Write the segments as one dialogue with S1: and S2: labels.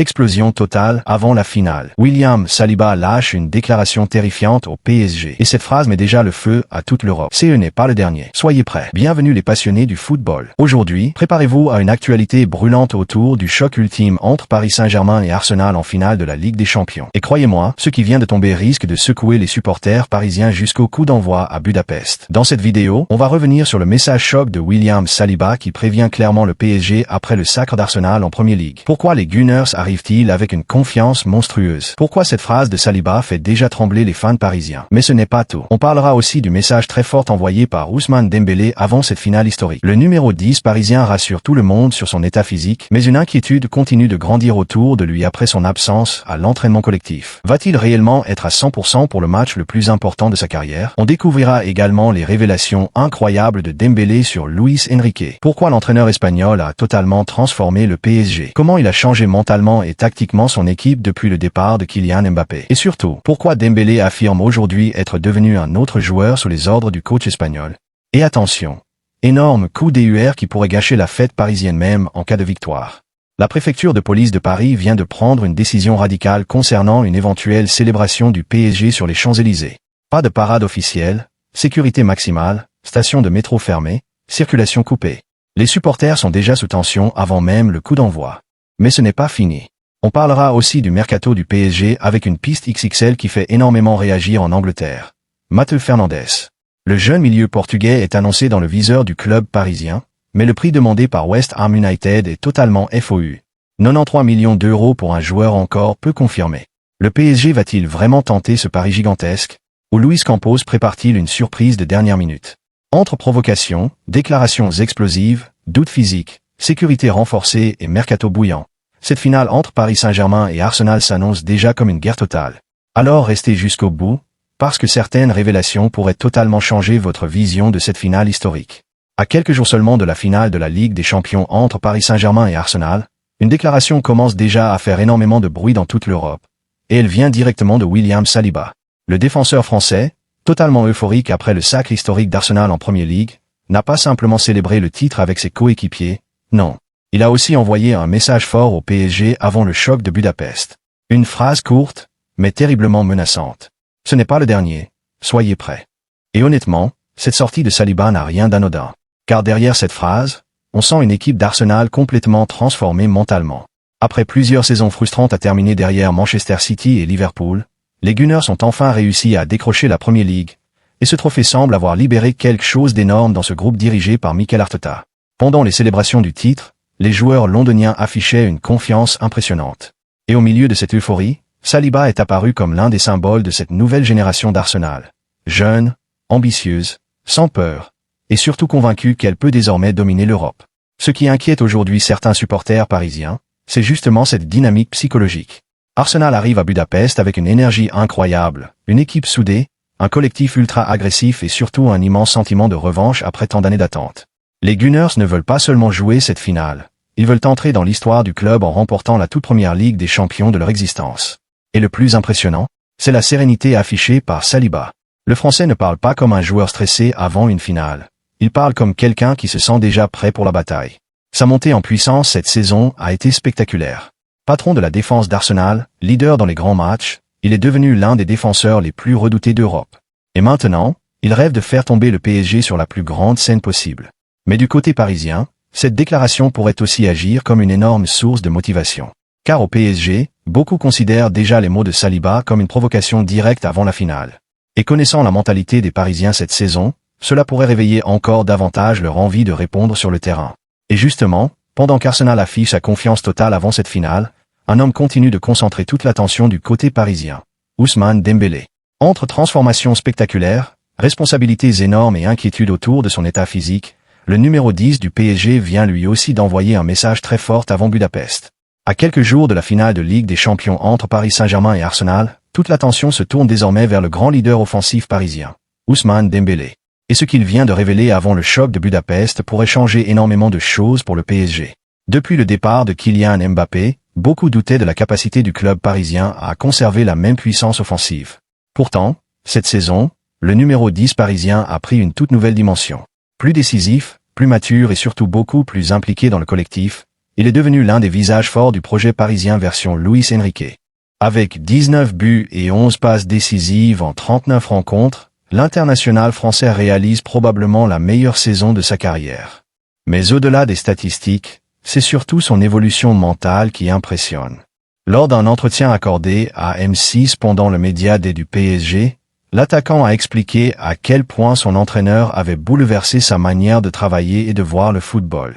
S1: Explosion totale avant la finale. William Saliba lâche une déclaration terrifiante au PSG. Et cette phrase met déjà le feu à toute l'Europe. Ce n'est pas le dernier. Soyez prêts. Bienvenue les passionnés du football. Aujourd'hui, préparez-vous à une actualité brûlante autour du choc ultime entre Paris Saint-Germain et Arsenal en finale de la Ligue des Champions. Et croyez-moi, ce qui vient de tomber risque de secouer les supporters parisiens jusqu'au coup d'envoi à Budapest. Dans cette vidéo, on va revenir sur le message choc de William Saliba qui prévient clairement le PSG après le sacre d'Arsenal en Premier League. Pourquoi les Gunners arrivent-ils avec une confiance monstrueuse? Pourquoi cette phrase de Saliba fait déjà trembler les fans parisiens? Mais ce n'est pas tout. On parlera aussi du message très fort envoyé par Ousmane Dembélé avant cette finale historique. Le numéro 10 parisien rassure tout le monde sur son état physique, mais une inquiétude continue de grandir autour de lui après son absence à l'entraînement collectif. Va-t-il réellement être à 100% pour le match le plus important de sa carrière? On découvrira également les révélations incroyables de Dembélé sur Luis Enrique. Pourquoi l'entraîneur espagnol a totalement transformé le PSG? Comment il a changé mentalement et tactiquement son équipe depuis le départ de Kylian Mbappé? Et surtout, pourquoi Dembélé affirme aujourd'hui être devenu un autre joueur sous les ordres du coach espagnol? Et attention, énorme coup DUR qui pourrait gâcher la fête parisienne même en cas de victoire. La préfecture de police de Paris vient de prendre une décision radicale concernant une éventuelle célébration du PSG sur les Champs-Élysées. Pas de parade officielle, sécurité maximale, station de métro fermée, circulation coupée. Les supporters sont déjà sous tension avant même le coup d'envoi. Mais ce n'est pas fini. On parlera aussi du mercato du PSG avec une piste XXL qui fait énormément réagir en Angleterre. Matteo Fernandes. Le jeune milieu portugais est annoncé dans le viseur du club parisien, mais le prix demandé par West Ham United est totalement FOU. 93 millions d'euros pour un joueur encore peu confirmé. Le PSG va-t-il vraiment tenter ce pari gigantesque? Ou Luis Campos prépare-t-il une surprise de dernière minute? Entre provocations, déclarations explosives, doutes physiques, sécurité renforcée et mercato bouillant, cette finale entre Paris Saint-Germain et Arsenal s'annonce déjà comme une guerre totale. Alors restez jusqu'au bout, parce que certaines révélations pourraient totalement changer votre vision de cette finale historique. À quelques jours seulement de la finale de la Ligue des Champions entre Paris Saint-Germain et Arsenal, une déclaration commence déjà à faire énormément de bruit dans toute l'Europe. Et elle vient directement de William Saliba. Le défenseur français, totalement euphorique après le sacre historique d'Arsenal en Premier League, n'a pas simplement célébré le titre avec ses coéquipiers, non. Il a aussi envoyé un message fort au PSG avant le choc de Budapest. Une phrase courte, mais terriblement menaçante. Ce n'est pas le dernier, soyez prêts. Et honnêtement, cette sortie de Saliba n'a rien d'anodin. Car derrière cette phrase, on sent une équipe d'Arsenal complètement transformée mentalement. Après plusieurs saisons frustrantes à terminer derrière Manchester City et Liverpool, les Gunners ont enfin réussi à décrocher la Premier League, et ce trophée semble avoir libéré quelque chose d'énorme dans ce groupe dirigé par Mikel Arteta. Pendant les célébrations du titre, les joueurs londoniens affichaient une confiance impressionnante. Et au milieu de cette euphorie, Saliba est apparu comme l'un des symboles de cette nouvelle génération d'Arsenal. Jeune, ambitieuse, sans peur, et surtout convaincue qu'elle peut désormais dominer l'Europe. Ce qui inquiète aujourd'hui certains supporters parisiens, c'est justement cette dynamique psychologique. Arsenal arrive à Budapest avec une énergie incroyable, une équipe soudée, un collectif ultra agressif et surtout un immense sentiment de revanche après tant d'années d'attente. Les Gunners ne veulent pas seulement jouer cette finale, ils veulent entrer dans l'histoire du club en remportant la toute première Ligue des Champions de leur existence. Et le plus impressionnant, c'est la sérénité affichée par Saliba. Le Français ne parle pas comme un joueur stressé avant une finale. Il parle comme quelqu'un qui se sent déjà prêt pour la bataille. Sa montée en puissance cette saison a été spectaculaire. Patron de la défense d'Arsenal, leader dans les grands matchs, il est devenu l'un des défenseurs les plus redoutés d'Europe. Et maintenant, il rêve de faire tomber le PSG sur la plus grande scène possible. Mais du côté parisien, cette déclaration pourrait aussi agir comme une énorme source de motivation. Car au PSG, beaucoup considèrent déjà les mots de Saliba comme une provocation directe avant la finale. Et connaissant la mentalité des Parisiens cette saison, cela pourrait réveiller encore davantage leur envie de répondre sur le terrain. Et justement, pendant qu'Arsenal affiche sa confiance totale avant cette finale, un homme continue de concentrer toute l'attention du côté parisien. Ousmane Dembélé. Entre transformations spectaculaires, responsabilités énormes et inquiétudes autour de son état physique, le numéro 10 du PSG vient lui aussi d'envoyer un message très fort avant Budapest. À quelques jours de la finale de Ligue des Champions entre Paris Saint-Germain et Arsenal, toute l'attention se tourne désormais vers le grand leader offensif parisien, Ousmane Dembélé. Et ce qu'il vient de révéler avant le choc de Budapest pourrait changer énormément de choses pour le PSG. Depuis le départ de Kylian Mbappé, beaucoup doutaient de la capacité du club parisien à conserver la même puissance offensive. Pourtant, cette saison, le numéro 10 parisien a pris une toute nouvelle dimension. Plus décisif, plus mature et surtout beaucoup plus impliqué dans le collectif, il est devenu l'un des visages forts du projet parisien version Luis Enrique. Avec 19 buts et 11 passes décisives en 39 rencontres, l'international français réalise probablement la meilleure saison de sa carrière. Mais au-delà des statistiques, c'est surtout son évolution mentale qui impressionne. Lors d'un entretien accordé à M6 pendant le Média Day du PSG, l'attaquant a expliqué à quel point son entraîneur avait bouleversé sa manière de travailler et de voir le football.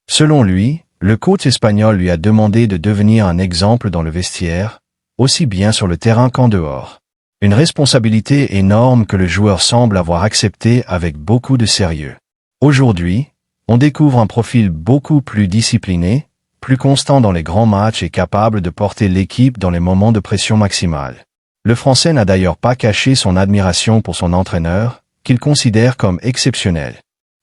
S1: Selon lui, le coach espagnol lui a demandé de devenir un exemple dans le vestiaire, aussi bien sur le terrain qu'en dehors. Une responsabilité énorme que le joueur semble avoir acceptée avec beaucoup de sérieux. Aujourd'hui, on découvre un profil beaucoup plus discipliné, plus constant dans les grands matchs et capable de porter l'équipe dans les moments de pression maximale. Le Français n'a d'ailleurs pas caché son admiration pour son entraîneur, qu'il considère comme exceptionnel.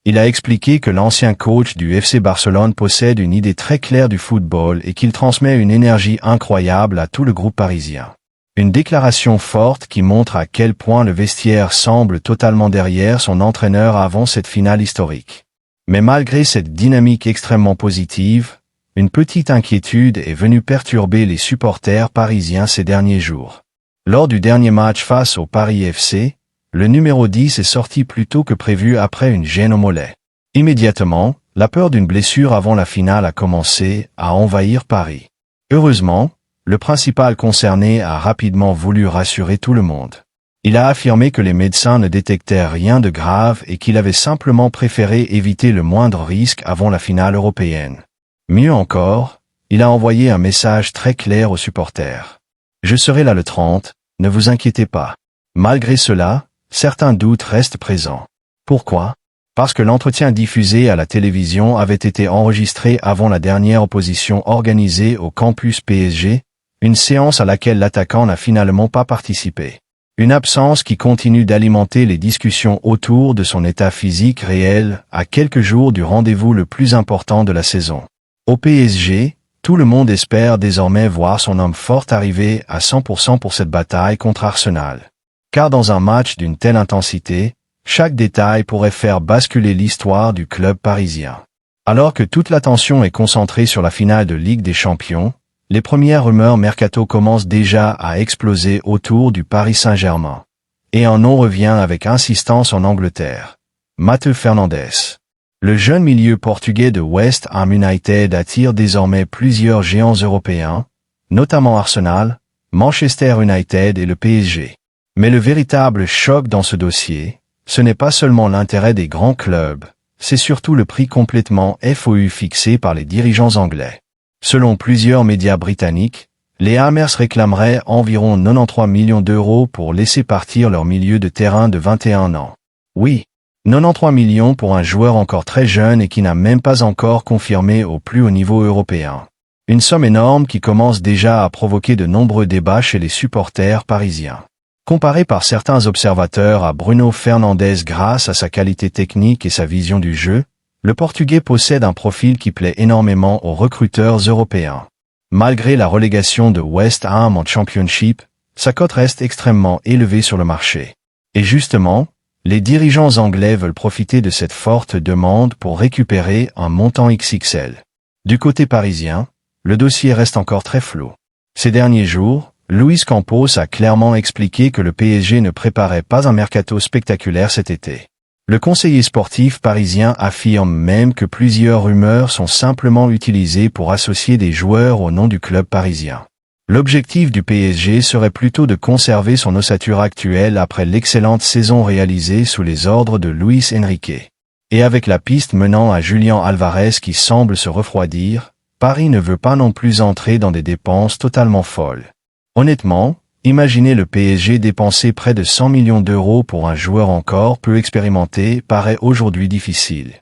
S1: Il a expliqué que l'ancien coach du FC Barcelone possède une idée très claire du football et qu'il transmet une énergie incroyable à tout le groupe parisien. Une déclaration forte qui montre à quel point le vestiaire semble totalement derrière son entraîneur avant cette finale historique. Mais malgré cette dynamique extrêmement positive, une petite inquiétude est venue perturber les supporters parisiens ces derniers jours. Lors du dernier match face au Paris FC, le numéro 10 est sorti plus tôt que prévu après une gêne au mollet. Immédiatement, la peur d'une blessure avant la finale a commencé à envahir Paris. Heureusement, le principal concerné a rapidement voulu rassurer tout le monde. Il a affirmé que les médecins ne détectaient rien de grave et qu'il avait simplement préféré éviter le moindre risque avant la finale européenne. Mieux encore, il a envoyé un message très clair aux supporters. « Je serai là le 30, ne vous inquiétez pas. » Malgré cela, certains doutes restent présents. Pourquoi? Parce que l'entretien diffusé à la télévision avait été enregistré avant la dernière opposition organisée au campus PSG, une séance à laquelle l'attaquant n'a finalement pas participé. Une absence qui continue d'alimenter les discussions autour de son état physique réel à quelques jours du rendez-vous le plus important de la saison. Au PSG, tout le monde espère désormais voir son homme fort arriver à 100% pour cette bataille contre Arsenal. Car dans un match d'une telle intensité, chaque détail pourrait faire basculer l'histoire du club parisien. Alors que toute l'attention est concentrée sur la finale de Ligue des Champions, les premières rumeurs mercato commencent déjà à exploser autour du Paris Saint-Germain. Et un nom revient avec insistance en Angleterre. Matheus Fernandes. Le jeune milieu portugais de West Ham United attire désormais plusieurs géants européens, notamment Arsenal, Manchester United et le PSG. Mais le véritable choc dans ce dossier, ce n'est pas seulement l'intérêt des grands clubs, c'est surtout le prix complètement FOU fixé par les dirigeants anglais. Selon plusieurs médias britanniques, les Hammers réclameraient environ 93 millions d'euros pour laisser partir leur milieu de terrain de 21 ans. Oui, 93 millions pour un joueur encore très jeune et qui n'a même pas encore confirmé au plus haut niveau européen. Une somme énorme qui commence déjà à provoquer de nombreux débats chez les supporters parisiens. Comparé par certains observateurs à Bruno Fernandes grâce à sa qualité technique et sa vision du jeu, le Portugais possède un profil qui plaît énormément aux recruteurs européens. Malgré la relégation de West Ham en Championship, sa cote reste extrêmement élevée sur le marché. Et justement, les dirigeants anglais veulent profiter de cette forte demande pour récupérer un montant XXL. Du côté parisien, le dossier reste encore très flou. Ces derniers jours, Luis Campos a clairement expliqué que le PSG ne préparait pas un mercato spectaculaire cet été. Le conseiller sportif parisien affirme même que plusieurs rumeurs sont simplement utilisées pour associer des joueurs au nom du club parisien. L'objectif du PSG serait plutôt de conserver son ossature actuelle après l'excellente saison réalisée sous les ordres de Luis Enrique. Et avec la piste menant à Julián Alvarez qui semble se refroidir, Paris ne veut pas non plus entrer dans des dépenses totalement folles. Honnêtement, imaginez le PSG dépenser près de 100 millions d'euros pour un joueur encore peu expérimenté paraît aujourd'hui difficile.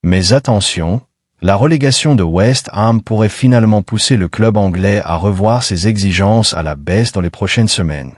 S1: Mais attention, la relégation de West Ham pourrait finalement pousser le club anglais à revoir ses exigences à la baisse dans les prochaines semaines.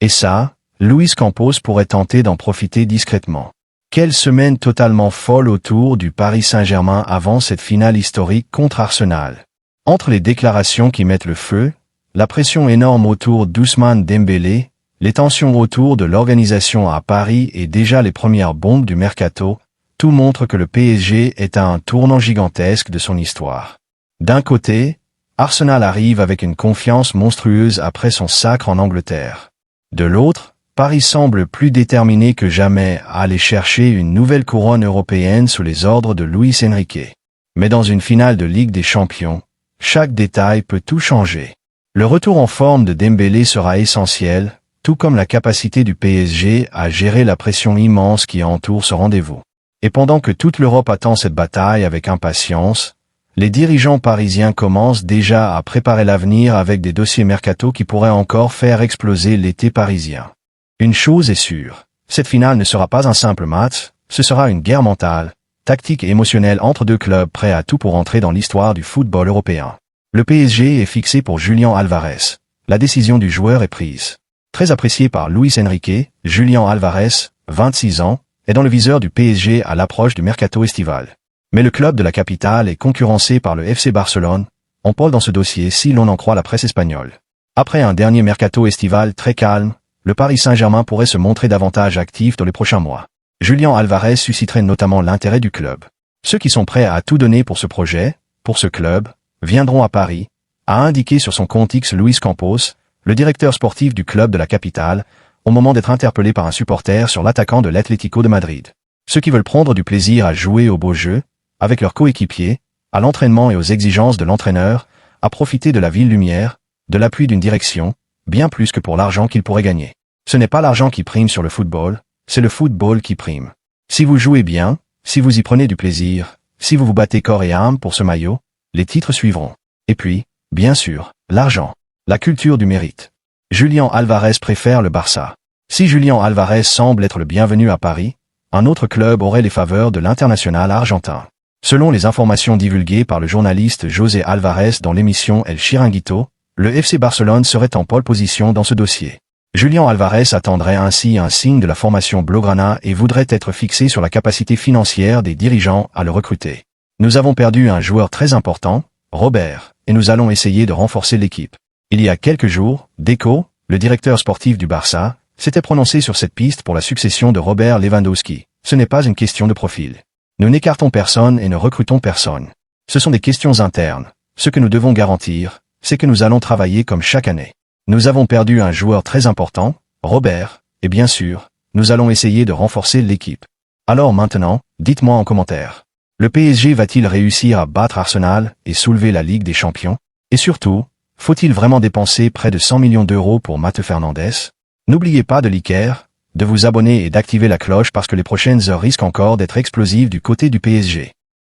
S1: Et ça, Luis Campos pourrait tenter d'en profiter discrètement. Quelle semaine totalement folle autour du Paris Saint-Germain avant cette finale historique contre Arsenal. Entre les déclarations qui mettent le feu, la pression énorme autour d'Ousmane Dembélé, les tensions autour de l'organisation à Paris et déjà les premières bombes du mercato, tout montre que le PSG est à un tournant gigantesque de son histoire. D'un côté, Arsenal arrive avec une confiance monstrueuse après son sacre en Angleterre. De l'autre, Paris semble plus déterminé que jamais à aller chercher une nouvelle couronne européenne sous les ordres de Luis Enrique. Mais dans une finale de Ligue des Champions, chaque détail peut tout changer. Le retour en forme de Dembélé sera essentiel, tout comme la capacité du PSG à gérer la pression immense qui entoure ce rendez-vous. Et pendant que toute l'Europe attend cette bataille avec impatience, les dirigeants parisiens commencent déjà à préparer l'avenir avec des dossiers mercato qui pourraient encore faire exploser l'été parisien. Une chose est sûre, cette finale ne sera pas un simple match, ce sera une guerre mentale, tactique et émotionnelle entre deux clubs prêts à tout pour entrer dans l'histoire du football européen. Le PSG est fixé pour Julián Alvarez. La décision du joueur est prise. Très apprécié par Luis Enrique, Julián Alvarez, 26 ans, est dans le viseur du PSG à l'approche du mercato estival. Mais le club de la capitale est concurrencé par le FC Barcelone, on parle dans ce dossier si l'on en croit la presse espagnole. Après un dernier mercato estival très calme, le Paris Saint-Germain pourrait se montrer davantage actif dans les prochains mois. Julián Alvarez susciterait notamment l'intérêt du club. Ceux qui sont prêts à tout donner pour ce projet, pour ce club, viendront à Paris, a indiqué sur son compte X Luis Campos, le directeur sportif du club de la capitale, au moment d'être interpellé par un supporter sur l'attaquant de l'Atlético de Madrid. Ceux qui veulent prendre du plaisir à jouer au beau jeu, avec leurs coéquipiers, à l'entraînement et aux exigences de l'entraîneur, à profiter de la ville lumière, de l'appui d'une direction, bien plus que pour l'argent qu'ils pourraient gagner. Ce n'est pas l'argent qui prime sur le football, c'est le football qui prime. Si vous jouez bien, si vous y prenez du plaisir, si vous vous battez corps et âme pour ce maillot, les titres suivront. Et puis, bien sûr, l'argent, la culture du mérite. Julián Alvarez préfère le Barça. Si Julián Alvarez semble être le bienvenu à Paris, un autre club aurait les faveurs de l'international argentin. Selon les informations divulguées par le journaliste José Alvarez dans l'émission El Chiringuito, le FC Barcelone serait en pole position dans ce dossier. Julián Alvarez attendrait ainsi un signe de la formation blaugrana et voudrait être fixé sur la capacité financière des dirigeants à le recruter. Nous avons perdu un joueur très important, Robert, et nous allons essayer de renforcer l'équipe. Il y a quelques jours, Deco, le directeur sportif du Barça, s'était prononcé sur cette piste pour la succession de Robert Lewandowski. Ce n'est pas une question de profil. Nous n'écartons personne et ne recrutons personne. Ce sont des questions internes. Ce que nous devons garantir, c'est que nous allons travailler comme chaque année. Nous avons perdu un joueur très important, Robert, et bien sûr, nous allons essayer de renforcer l'équipe. Alors maintenant, dites-moi en commentaire. Le PSG va-t-il réussir à battre Arsenal et soulever la Ligue des Champions? Et surtout, faut-il vraiment dépenser près de 100 millions d'euros pour Matteo Fernandes? N'oubliez pas de liker, de vous abonner et d'activer la cloche parce que les prochaines heures risquent encore d'être explosives du côté du PSG.